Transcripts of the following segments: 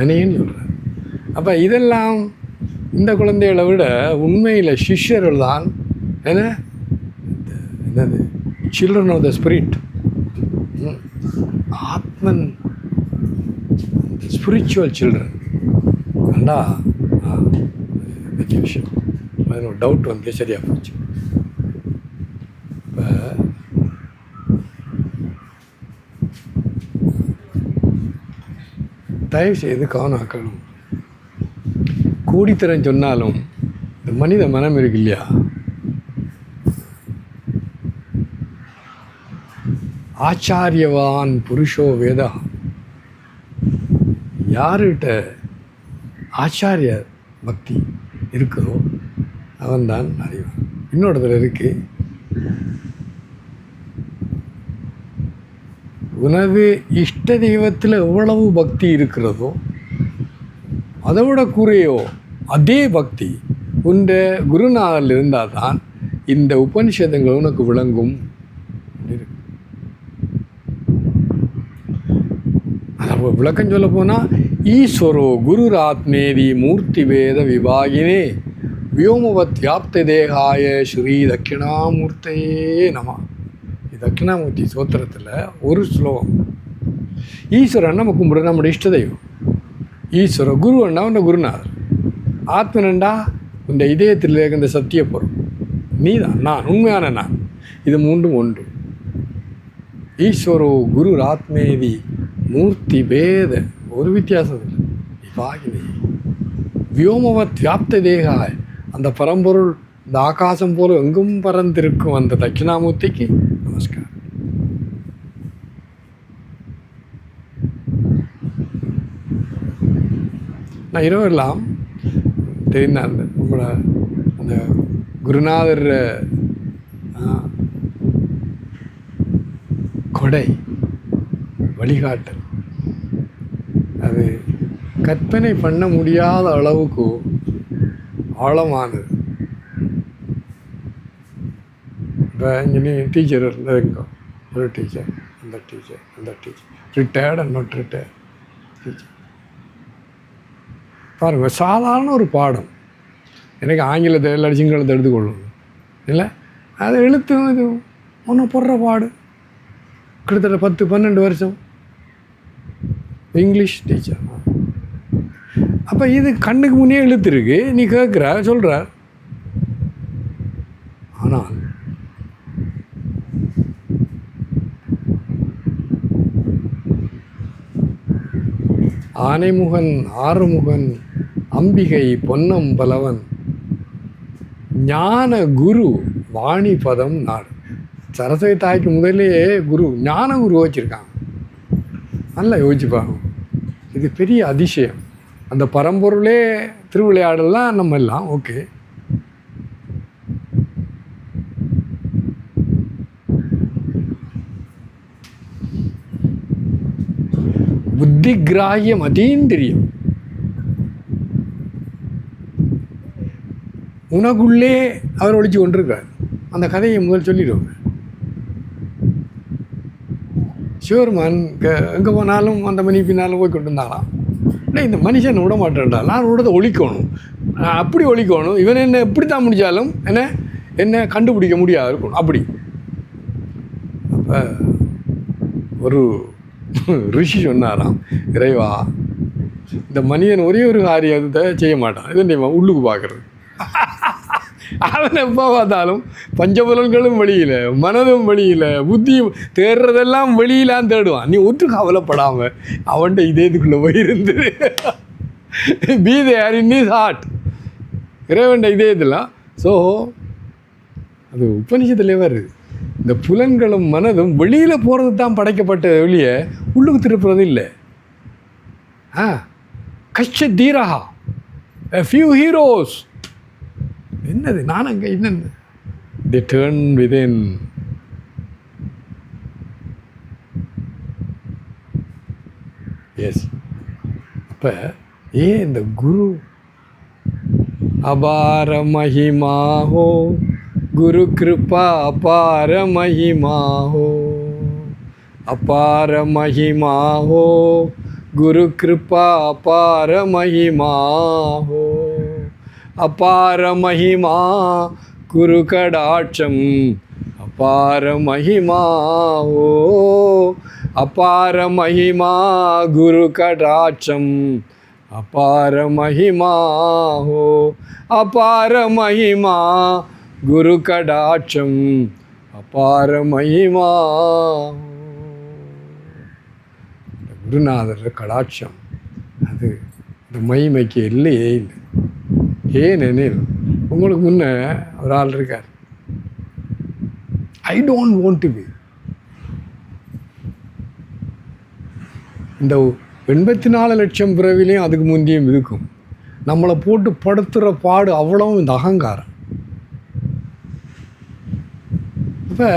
அனேன்னு சொல்கிறேன். அப்போ இதெல்லாம் இந்த குழந்தைகளை விட உண்மையில் சிஷ்யர்கள் தான் என்னது சில்ட்ரன் ஆஃப் த ஸ்பிரிட், ஆத்மன், ஸ்பிரிச்சுவல் சில்ட்ரன். கண்டா பெரிய விஷயம். அதில் ஒரு டவுட் வந்து சரியாக போச்சு. இப்போ தயவு செய்து கவனம். கூடித்தரம் சொன்னாலும் இந்த மனித மனம் இருக்கு இல்லையா, ஆச்சாரியவான் புருஷோ வேதா. யார்கிட்ட ஆச்சாரிய பக்தி இருக்குதோ அவன்தான் அறிவான். இன்னொருத்தர் இருக்கு, உனது இஷ்ட தெய்வத்தில் எவ்வளவு பக்தி இருக்கிறதோ அதை விட குறையோ அதே பக்தி உண்ட குருநாதரில் இருந்தால் தான் இந்த உபனிஷதங்கள் உனக்கு விளங்கும். அதை விளக்கம் சொல்ல போனால், ஈஸ்வரோ குருராத்மேதி மூர்த்தி வேத விபாகினே வியோமவத் வியாப்த தேகாய ஸ்ரீ தட்சிணாமூர்த்தையே நம. தட்சிணாமூர்த்தி சோத்திரத்தில் ஒரு ஸ்லோகம். ஈஸ்வரன் நம்ம கும்பிட்ற நம்முடைய இஷ்ட தெய்வம். ஈஸ்வர குரு அண்ணா உன்னை குருநாதர். ஆத்மனண்டா இந்த இதயத்தில் இருக்கின்ற சத்திய பொருள் நீ தான், நான் உண்மையான நான். இது மூன்றும் ஒன்று. ஈஸ்வரோ குரு ஆத்மேதி மூர்த்தி பேத, ஒரு வித்தியாசம் இல்லை. விபாகினி வியோமவத் வியாப்த தேகாய், அந்த பரம்பொருள் இந்த ஆகாசம் போல எங்கும் பறந்திருக்கும் அந்த தட்சிணாமூர்த்திக்கு நமஸ்காரம். நான் இரவெல்லாம் தெரிந்த நம்மளோட அந்த குருநாதர் கொடை வழிகாட்டல், அது கற்பனை பண்ண முடியாத அளவுக்கு ஆழமானது. இப்போ இங்கே டீச்சர் இருந்ததுங்க, ஒரு டீச்சர், அந்த teacher retired and not retired teacher. பாருங்கள், சாதாரண ஒரு பாடம். எனக்கு ஆங்கிலத்தை எல்லா சிங்களத்தை எடுத்துக்கொள்ளணும் இல்லை, அதை எழுத்து இது ஒன்றும் போடுற பாடு. கிட்டத்தட்ட 10-12 வருஷம் இங்கிலீஷ் டீச்சர். அப்போ இது கண்ணுக்கு முன்னே எழுத்துருக்கு, நீ கேட்குற சொல்கிற. ஆனால் ஆனைமுகன் ஆறுமுகன் அம்பிகை பொன்னம் பலவன் ஞான குரு வாணி பதம் நாடு. சரஸ்வதி தாய்க்கு முதலே குரு, ஞான குரு வச்சுருக்காங்க. நல்லா யோசிச்சுப்பாங்க. இது பெரிய அதிசயம். அந்த பரம்பொருளே திருவிளையாடலாம் நம்ம எல்லாம் ஓகே. புத்தி கிராகியம் அதீந்திரியம் உனக்குள்ளே அவர் ஒழிச்சு கொண்டிருக்கார். அந்த கதையை முதல் சொல்லிடுவாங்க. சிவருமான் எங்கே போனாலும் அந்த மணி பின்னாலும் போய் கொண்டு இருந்தாங்களாம். இல்லை, இந்த மனுஷன் விட மாட்டேன்டா, நான் விடதை ஒழிக்கணும், அப்படி ஒழிக்கணும், இவன் என்ன எப்படி தான் முடித்தாலும் என்ன கண்டுபிடிக்க முடியாது இருக்கணும் அப்படி. அப்போ ஒரு ரிஷி சொன்னாராம், இறைவா, இந்த மனிதன் ஒரே ஒரு காரியத்தை செய்ய மாட்டான், இது உள்ளுக்கு பார்க்குறது. அவன் எப்போ பார்த்தாலும் பஞ்சபுலன்களும் வெளியில், மனதும் வெளியில், புத்தியும் தேடுறதெல்லாம் வெளியிலாம் தேடுவான். நீ ஒன்று கவலைப்படாமல் அவன்கிட்ட இதயத்துக்குள்ளே போயிருந்து be there in his heart, இறைவன்ட இதயத்தெல்லாம். ஸோ அது உபநிஷத்துலேயே வருது. இந்த புலன்களும் மனதும் வெளியில் போகிறது தான் படைக்கப்பட்ட வெளியே உள்ளுக்கு திருப்புறது இல்லை. கஷ்ட தீரஹா ஃபியூ ஹீரோஸ். என்னது நான் அங்கே என்னென்ன தி டர்ன் விதின். எஸ். அப்போ இந்த குரு அபார மகிமா ஹோ, குரு கிருபா அபார மகிமா ஹோ, அபார மகிமா ஹோ, गुरु कृपा अपार महिमा हो, अपार महिमा गुरु कटाक्षम, अपार महिमा हो, अपार महिमा गुरु कटाक्षम, अपार महिमा हो, अपार महिमा गुरु कटाक्षम, अपार महिमा. குருநாதர் கடாட்சம் அது இந்த மகிமைக்கு இல்லையே இல்லை. ஏனெனில் உங்களுக்கு முன்ன ஒரு ஆள் இருக்கார். I don't want to be. இந்த 84 லட்சம் பிறவிலையும் அதுக்கு முந்தையும் இருக்கும். நம்மளை போட்டு படுத்துகிற பாடு அவ்வளவும் இந்த அகங்காரம். இப்போ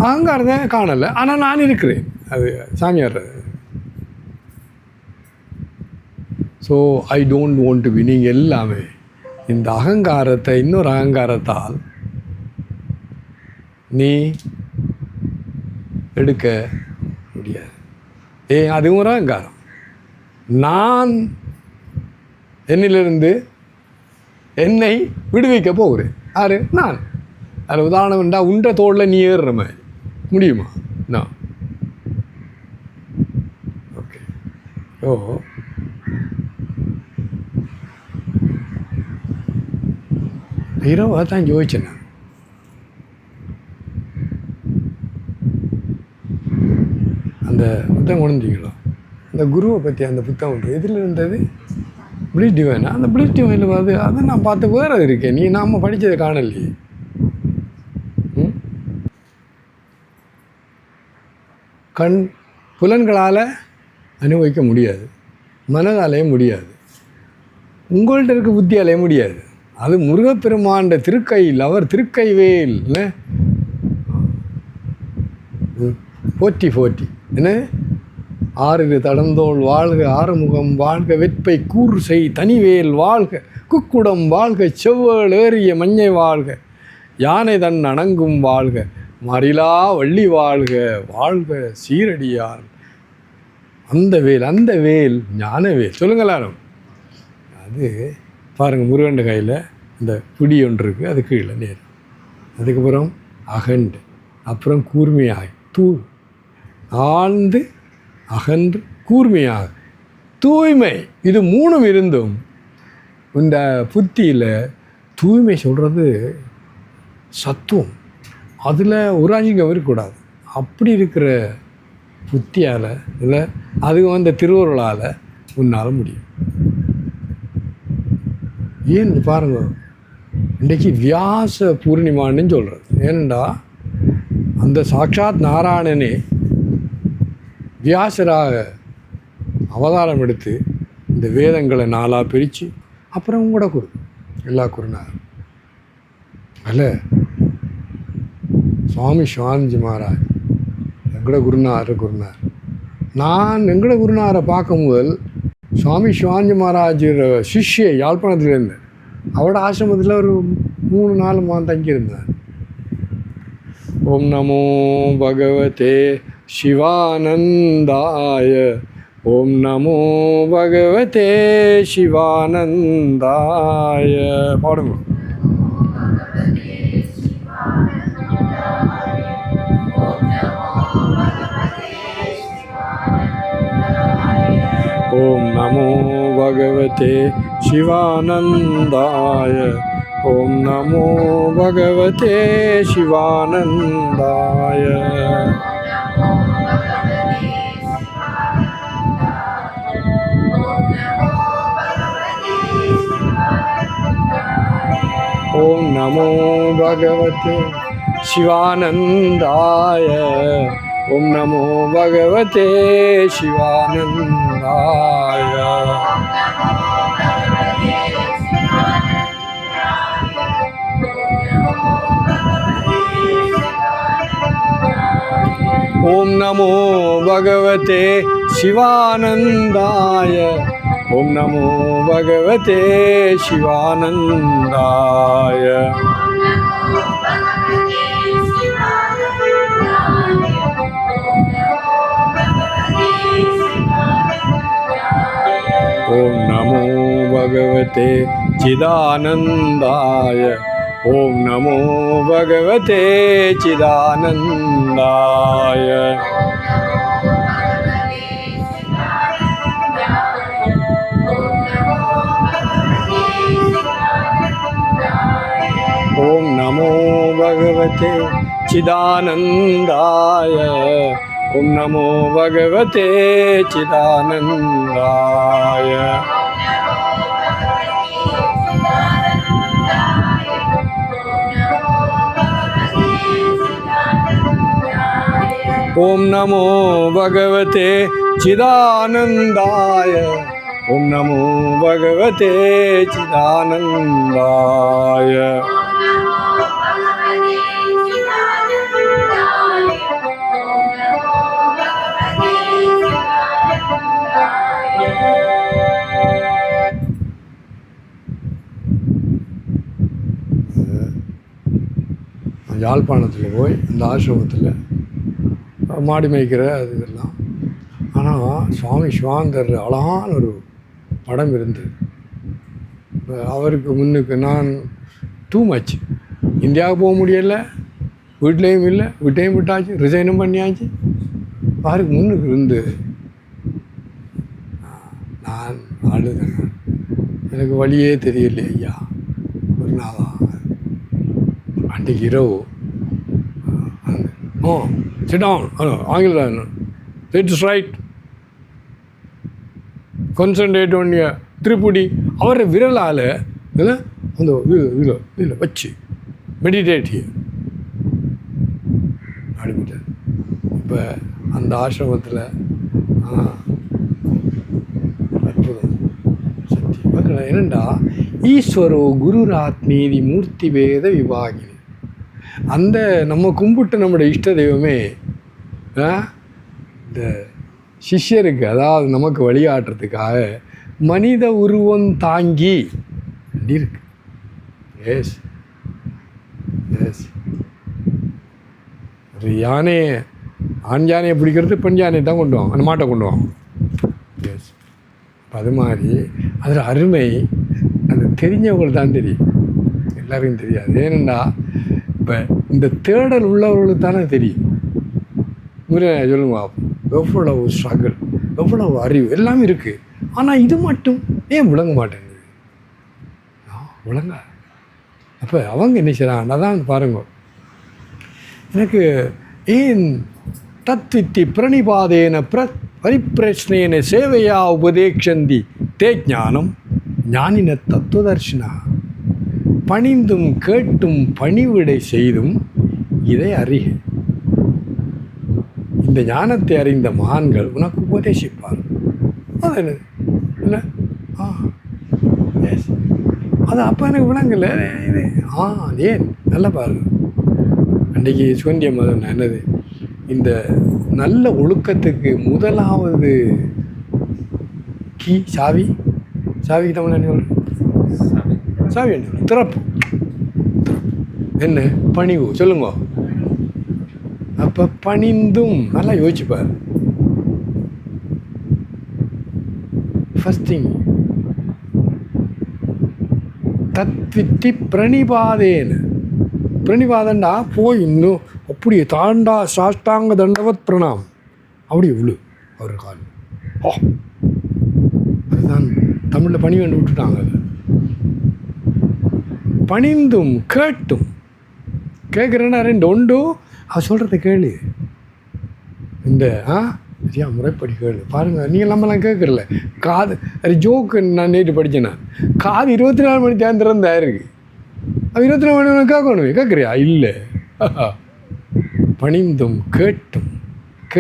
அகங்காரத்தை காணலை, ஆனால் நான் இருக்கிறேன். அது சாமியார். So I don't want to be. நீங்கள் எல்லாமே இந்த அகங்காரத்தை இன்னொரு அகங்காரத்தால் நீ எடுக்க முடியாது. அதுவும் ஒரு அகங்காரம். நான் என்னிலிருந்து என்னை விடுவிக்க போகிறேன். யாரு? நான். அதில் உதாரணம் வேண்டா, உண்ட தோளில் நீ ஏறுற மாதிரி முடியுமா? நான் ஓகே. ஓ இரவாக தான் யோசிச்சேன் நான். அந்த புத்தகம் கொண்டுங்களா, அந்த குருவை பற்றி அந்த புத்தகம் உண்டு. எதில் இருந்தது? பிளிஸ் டிவைனா? அந்த பிளிஸ் டிவைனில் வந்து அதை நான் பார்த்து வேறு இருக்கேன். நீ நாம் படித்ததை காணலையே. கண் புலன்களால் அனுபவிக்க முடியாது, மனதாலேயே முடியாது, உங்கள்கிட்ட இருக்க புத்தியாலே முடியாது. அது முருகப்பெருமாண்ட திருக்கையில், அவர் திருக்கைவேல் போற்றி போற்றி என்ன 6 தடந்தோள் வாழ்க, ஆறுமுகம் வாழ்க, வெற்பை கூறு செய் தனிவேல் வாழ்க, குக்குடம் வாழ்க, செவ்வேள் ஏறிய மஞ்சை வாழ்க, யானை தன் அணங்கும் வாழ்க, மறிலா வள்ளி வாழ்க, வாழ்க சீரடியார். அந்த வேல் ஞானவேல். சொல்லுங்களாரும். அது பாருங்கள், முருகண்ட கையில் இந்த பிடி ஒன்று இருக்குது, அது கீழே நேர். அதுக்கப்புறம் அகண்டு, அப்புறம் கூர்மையாய், ஆழ்ந்து அகன்று கூர்மையாக தூய்மை. இது 3 இருந்தும் இந்த புத்தியில் தூய்மை சொல்கிறது சத்துவம். அதில் ஒரு அஞ்சிங்கம் இருக்கக்கூடாது. அப்படி இருக்கிற புத்தியால் இல்லை, அது அந்த திருவருளால் உன்னால் முடியும். ஏன் பாருங்க, இன்றைக்கி வியாச பூர்ணிமான்னு சொல்கிறது. ஏனெண்டா அந்த சாட்சாத் நாராயணனே வியாசராக அவதாரம் எடுத்து இந்த வேதங்களை 4ஆக பிரித்து அப்புறம் கூட எல்லா குருநாதர் அல்ல. சுவாமி சிவானந்தி மகாராஜ் எங்கட குருநாதர். நான் எங்கட குருநாதரை பார்க்கும் முதல் சுவாமி சிவானந்தி மகாராஜ் சிஷ்ய யாழ்ப்பாணத்தில் இருந்தேன். அவரோட ஆசிரமத்தில் ஒரு 3-4 மாதம் தங்கியிருந்தேன். ஓம் நமோ பகவதே சிவானந்தாய, ஓம் நமோ பகவதே சிவானந்தாய. பாடுங்க. ஓம் நமோ பகவதே சிவானந்தாய, ஓம் நமோ பகவதே சிவானந்தாய. ஓம் நமோ பகவதே சிவானந்தாய, ஓம் நமோ பகவதே சிவானந்தாய. ஓம் நமோ பகவதே சிவானந்தாய, ஓம் நமோ பகவதே சிவானந்தாய. ஓம் நமோ பகவதே சிதானந்தாய. ஓம் நமோ பகவதே சிதானந்தாய. ஓம் நமோ பகவதே சிதானந்தாய. ஓம் நமோ பகவதே சிதானந்தாய. ஓம் நமோ பகவதே சிதானந்தாய. ஓம் நமோ பகவதே சிதானந்தாய. யாழ்ப்பாணத்தில் போய் அந்த ஆசிரமத்தில் மாடி மேய்க்கிற அது இதெல்லாம். ஆனால் சுவாமி சிவானந்தர் அழகான ஒரு படம் இருந்தது. அவருக்கு முன்னுக்கு நான் டூ மச், இந்தியாவுக்கு போக முடியலை, வீட்லேயும் இல்லை, வீட்டையும் விட்டாச்சு, ரிசைனும் பண்ணியாச்சு. அவருக்கு முன்னுக்கு இருந்து நான் அழுதேன். எனக்கு வழியே தெரியலையே ஐயா. ஒரு நாளா அன்றைக்கு இரவு sit down, ஆங்கிலம் it's right, concentrate on your திருப்புடி. அவரை விரலால் அந்த இதில் வச்சு மெடிடேட் ஆரம்பித்தார். இப்போ அந்த ஆசிரமத்தில் அற்புதம் சத்தியம் என்னண்டா, ஈஸ்வரோ குருராத்மீதி மூர்த்தி வேத விபாகினி. அந்த நம்ம கும்பிட்டு நம்முடைய இஷ்ட தெய்வமே இந்த சிஷ்யருக்கு, அதாவது நமக்கு வழிகாட்டுறதுக்காக மனித உருவம் தாங்கி அப்படி இருக்கு. எஸ் எஸ் ஒரு யானையை, ஆண் யானையை பிடிக்கிறது பெண் யானையை தான் கொண்டு வாங்க, அந்த மாட்டை கொண்டு வாங்க. எஸ் அது மாதிரி அதில் அருமை அது தெரிஞ்சவங்களுக்கு தான் தெரியும், எல்லாருக்கும் தெரியாது. ஏனெண்டா இப்போ இந்த தேடல் உள்ளவர்களுக்கு தானே தெரியும். சொல்லுங்க, எவ்வளவு ஸ்ட்ரகிள், எவ்வளவு அறிவு எல்லாமே இருக்குது. ஆனால் இது மட்டும் ஏன் விளங்க மாட்டேங்குது? விளங்க. அப்போ அவங்க என்ன செய்கிறாங்க, அதான் பாருங்க. எனக்கு ஏன் தத்வித்தி பிரணிபாதேன பரிப்பிரஷ்னேன சேவையா உபதேக்ஷந்தி தே ஞானம் ஞானின தத்துவதர்ஷினா. பணிந்தும் கேட்டும் பணிவிடை செய்தும் இதை அறிக. இந்த ஞானத்தை அறிந்த மகான்கள் உனக்கு உபதேசிப்பார். அது என்னது இல்லை? எஸ் அது அப்போ எனக்கு விளங்கலை இது. ஏன் நல்லா பாரு. அன்றைக்கி சுகந்திய மதம் என்னது, இந்த நல்ல ஒழுக்கத்துக்கு முதலாவது சாவி தமிழ் என்ன சாவி என்ன திறப்பு. என்ன பணிவு சொல்லுங்க. அப்போ பணிந்தும் நல்லா யோசிச்சுப்பார். First thing தத்வித்தி பிரணிபாதேன்னு. பிரணிபாதண்டா போய் இன்னும் அப்படியே தாண்டா சாஷ்டாங்க தண்டவத் பிரணாம் அப்படி விழு அவர் கால். அதுதான் தமிழில் பணி வேண்டு விட்டுட்டாங்க. பணிந்தும் கேட்டும். கேட்குறேன்னா ரெண்டு ஒன்று அவர் சொல்கிறத கேளு. இந்த சரியா முறைப்படி கேளு. பாருங்கள், நீங்கள் நம்மலாம் கேட்குறல காது. அது ஜோக்கு நான் நேற்று படித்தேன். நான் காது 24 மணி தேர்ந்திரம் தான் இருக்குது. அது 24 மணி நேரம் கேட்கணுமே. கேட்குறியா? இல்லை. பணிந்தும் கேட்டும்.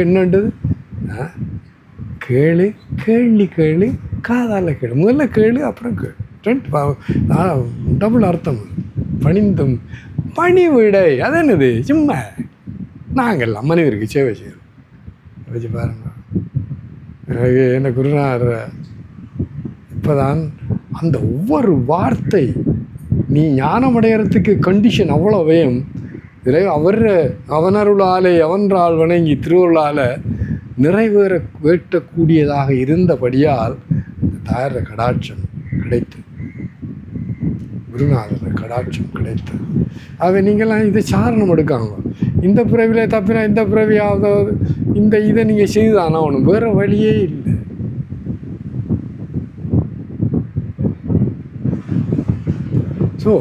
என்னன்றது கேளு, கேள்வி கேளு, காதால் கேளு. முதல்ல கேளு, அப்புறம் கேளு. டபுள் அர்த்தம். பணிந்தும் பணிவிடை. அது என்னது? சும்மா நாங்கள்லாம் மனிதருக்கு சேவை செய்கிறோம். வச்சு பாருங்க. என்ன குருநாதர் இப்போதான் அந்த ஒவ்வொரு வார்த்தை நீ ஞானம் அடையிறதுக்கு கண்டிஷன் அவ்வளோவையும் அவனருளாலே அவன்றால் வணங்கி திருவருளால் நிறைவேற வேட்டக்கூடியதாக இருந்தபடியால் தார கடாட்சம் கிடைத்து, குருநாதர் கடாட்சம் கிடைத்து. ஆக நீங்கள்லாம் இதை சாரணம் எடுக்காங்க. இந்த பிறவியில் தப்பினா இந்த பிறவியாவது இந்த இதை நீங்கள் செய்துதானா ஒன்று, வேறு வழியே இல்லை. ஸோ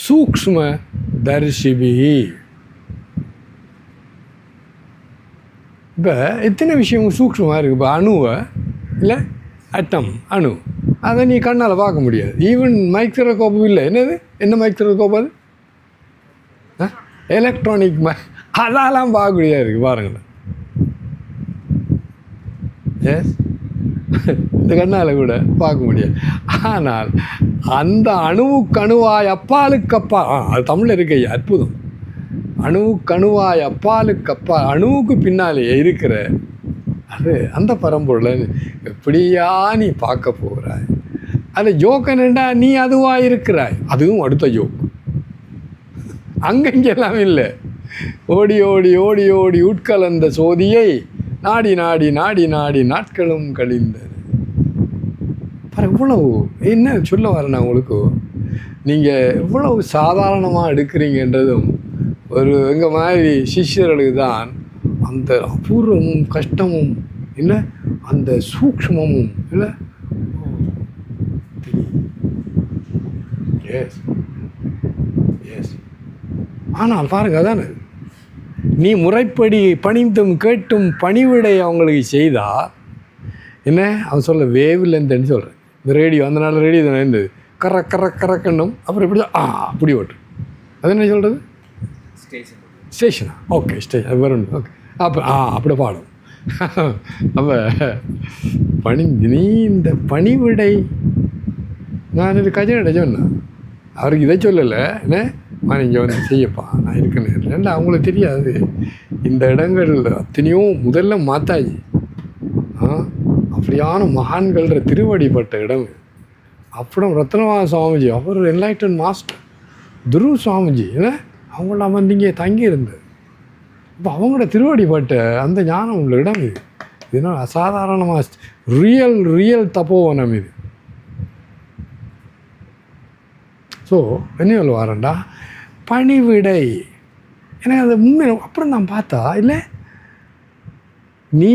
சூக்ஷ்ம தரிசிபி. இப்போ எத்தனை விஷயம் சூக்ஷ்மமாக இருக்குது. இப்போ அணுவை இல்லை அட்டம் அணு அதை நீ கண்ணால் பார்க்க முடியாது. ஈவன் மைக்ரோஸ்கோப் இல்லை. என்னது என்ன மைக்ரோஸ்கோப் அது? எலக்ட்ரானிக் அதெல்லாம் பார்க்கக்கூடியதாக இருக்குது பாருங்களேன். எஸ், இந்த கண்ணால் கூட பார்க்க முடியாது. ஆனால் அந்த அணுவுக்கணுவாய் அப்பாலுக்கப்பா, அது தமிழில் இருக்க அற்புதம். அணுவுக்கணுவாய் அப்பாலுக்கப்பா, அணுவுக்கு பின்னாலே இருக்கிற அது அந்த பரம்பொருளை எப்படியா நீ பார்க்க போகிறாய். அது ஜோக்கன்டா நீ அதுவாக இருக்கிறாய். அதுவும் அடுத்த ஜோக். அங்கெல்லாம் இல்லை. ஓடி ஓடி ஓடி ஓடி உட்கலந்த சோதியை நாடி நாடி நாடி நாடி நாட்களும் கழிந்தது. இவ்வளவு என்ன சொல்ல வரேன் உங்களுக்கு, நீங்கள் இவ்வளவு சாதாரணமாக எடுக்கிறீங்கன்றதும் ஒரு எங்கள் மாதிரி சிஷ்யர்களுக்கு தான் அந்த அபூர்வமும் கஷ்டமும் இல்லை அந்த சூக்ஷ்மமும் இல்லை. Yes yes. ஆனால் பாருங்க, அதானே நீ முறைப்படி பணிந்தும் கேட்டும் பணிவிடை அவங்களுக்கு செய்தால் என்ன அவன் சொல்ல வேவில்லைன்னு சொல்கிறேன். இந்த ரேடியோ அந்த நாள் ரேடியோ தானே இருந்தது. கறக்கண்ணும் அப்புறம் எப்படி அப்படி ஓட்டு. அது என்ன சொல்கிறது? ஸ்டேஷனா? Okay, station. அது வரும். ஓகே, அப்போ அப்படி பாடும். அப்போ நீ இந்த பணிவிடை நான் இது கஜனிட சொன்னேன். அவருக்கு இதை சொல்லலை. என்ன இங்கே வந்து செய்யப்பா நான் இருக்கேன்னு இல்லை. அவங்களுக்கு தெரியாது இந்த இடங்கள் அத்தனையோ முதல்ல மாத்தாஜி அப்படியான மகான்கள்ற திருவடிப்பட்ட இடம். அப்புறம் ரத்னவாத சுவாமிஜி, அவர் என்லைட்டன் மாஸ்டர் துரு சுவாமிஜி, ஏன்னா அவங்களாம் வந்து இங்கே தங்கியிருந்தது. இப்போ அவங்களோட திருவடிப்பட்ட அந்த ஞானம் உள்ள இடம் இது. இதுனா அசாதாரணமாக ரியல் தப்போவனம் இது. ஸோ என்ன சொல்ல வரேன்டா, பணிவிடை எனக்கு அது உண்மை. அப்புறம் நான் பார்த்தா இல்லை நீ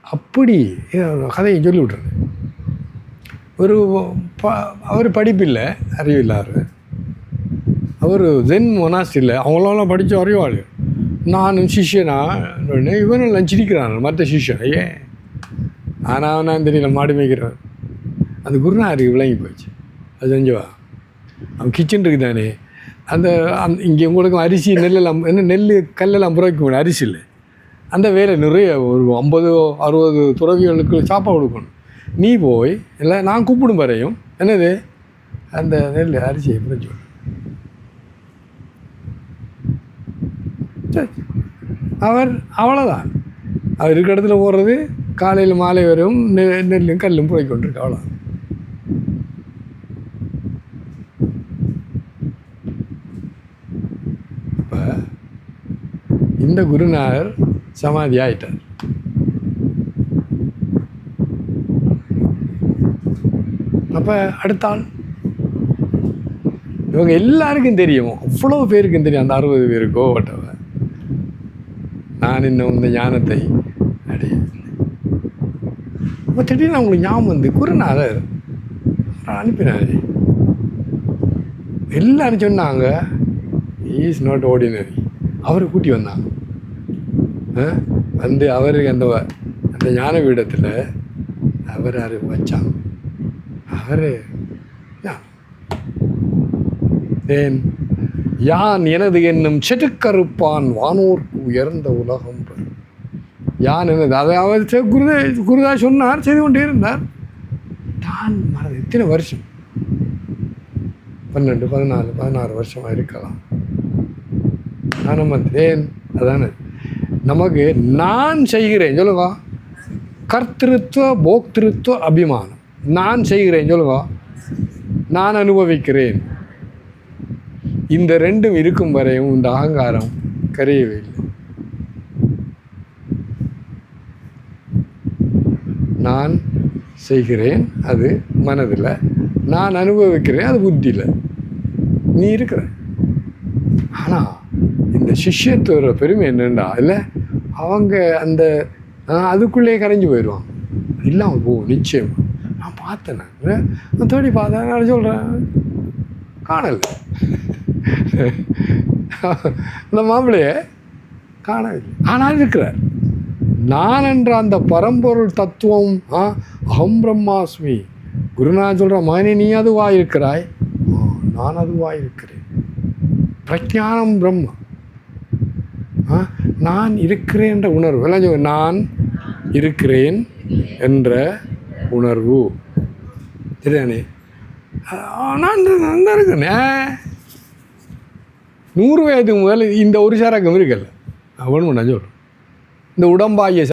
அப்படி கதையை சொல்லி விட்றது. அவர் படிப்பில்லை, அறிவில்லாரு. அவர் தென் மொனாஸ்டில் அவங்களெல்லாம் படித்த அறிவாள். நானும் சிஷ்யனா இவனெல்லாம் சிரிக்கிறான் மற்ற சிஷ்யன். ஏன் நான் தெரியல மாடு மேய்க்கிறேன். அந்த குருநாருக்கு விளங்கி போச்சு. அது செஞ்சவா அவன் கிச்சன் இருக்குது தானே. அந்த இங்கே உங்களுக்கு அரிசி நெல்லெல்லாம் என்ன நெல் கல்லெல்லாம் புறவைக்க முடியும், அரிசி இல்லை. அந்த வேலை நிறைய ஒரு 50-60 துறவிகளுக்கு சாப்பாடு கொடுக்கணும். நீ போய் இல்லை நான் கூப்பிடும் வரையும் என்னது அந்த நெல் அரிசி எப்படி சொல்லு. அவர் அவ்வளோதான். அவர் இருக்கிற இடத்துல போடுறது காலையில் மாலை வரும் நெல்லும் கல்லும் புரை கொண்டிருக்கு. அவ்வளோ. இப்போ இந்த குருநாதர் சமாதி ஆயிட்டார். அப்போ அடுத்த ஆள் இவங்க எல்லாருக்கும் தெரியும், அவ்வளோ பேருக்கும் தெரியும். அந்த 60 பேருக்கோ வட்டவ நான் இன்னும் இந்த ஞானத்தை அடைய. அப்போ திடீர்னு அவங்களுக்கு ஞாபகம் வந்து குருநாதர் அனுப்பினாரு. எல்லாரும் சொன்னாங்க இஸ் நாட் ஆர்டினரி. அவரை கூட்டி வந்தாங்க. வந்து அவருக்கு அந்த ஞான பீடத்தில் அவர் வச்சாங்க. அவர் ஏன் யான் எனது என்னும் செட்டுக்கருப்பான் வானோர்க்கு உயர்ந்த உலகம் பெறும். யான் என்னது அதை அவர் குருதா சொன்னார், செய்து கொண்டே இருந்தார். தான் மனது எத்தனை வருஷம் 12, 14, 16 வருஷமாக இருக்கலாம். நான் ஏன் அதானே நமக்கு நான் செய்கிறேன் சொல்லுங்க. கர்த்திருத்துவ போக்திருத்துவ அபிமானம். நான் செய்கிறேன் சொல்லுங்க, நான் அனுபவிக்கிறேன். இந்த ரெண்டும் இருக்கும் வரையும் இந்த அகங்காரம் கரையவே இல்லை. நான் செய்கிறேன் அது மனதில், நான் அனுபவிக்கிறேன் அது புத்தியில். நீ இருக்கிற. ஆனால் இந்த சிஷ்யத்தோட பெருமை என்னென்னா இல்லை, அவங்க அந்த அதுக்குள்ளேயே கரைஞ்சி போயிடுவாங்க. இல்லாமல் போகும் நிச்சயம். நான் பார்த்தேன், நான் தேடி பார்த்தேன், நான் சொல்கிறேன் காணலை. அந்த மாப்பிள்ளையை காணவில்லை, ஆனால் இருக்கிறார். நான் என்ற அந்த பரம்பொருள் தத்துவம், அகம் பிரம்மாஸ்மி. குருநாதர் சொல்கிற மகனே நீ அதுவாக இருக்கிறாய், நான் அதுவாக இருக்கிறேன். பிரஜானம் பிரம்ம, நான் இருக்கிறேன் என்ற உணர்வு. எல்லாம் சொல்ல நான் இருக்கிறேன் என்ற உணர்வு சரிதானே. நான் தான் இருக்கிறேன். 100 வயதுக்கு முதல் இந்த ஒரு சரக்கம் இருக்குல்ல, அவனு நான் சொல்கிறேன். இந்த உடம்பாகிய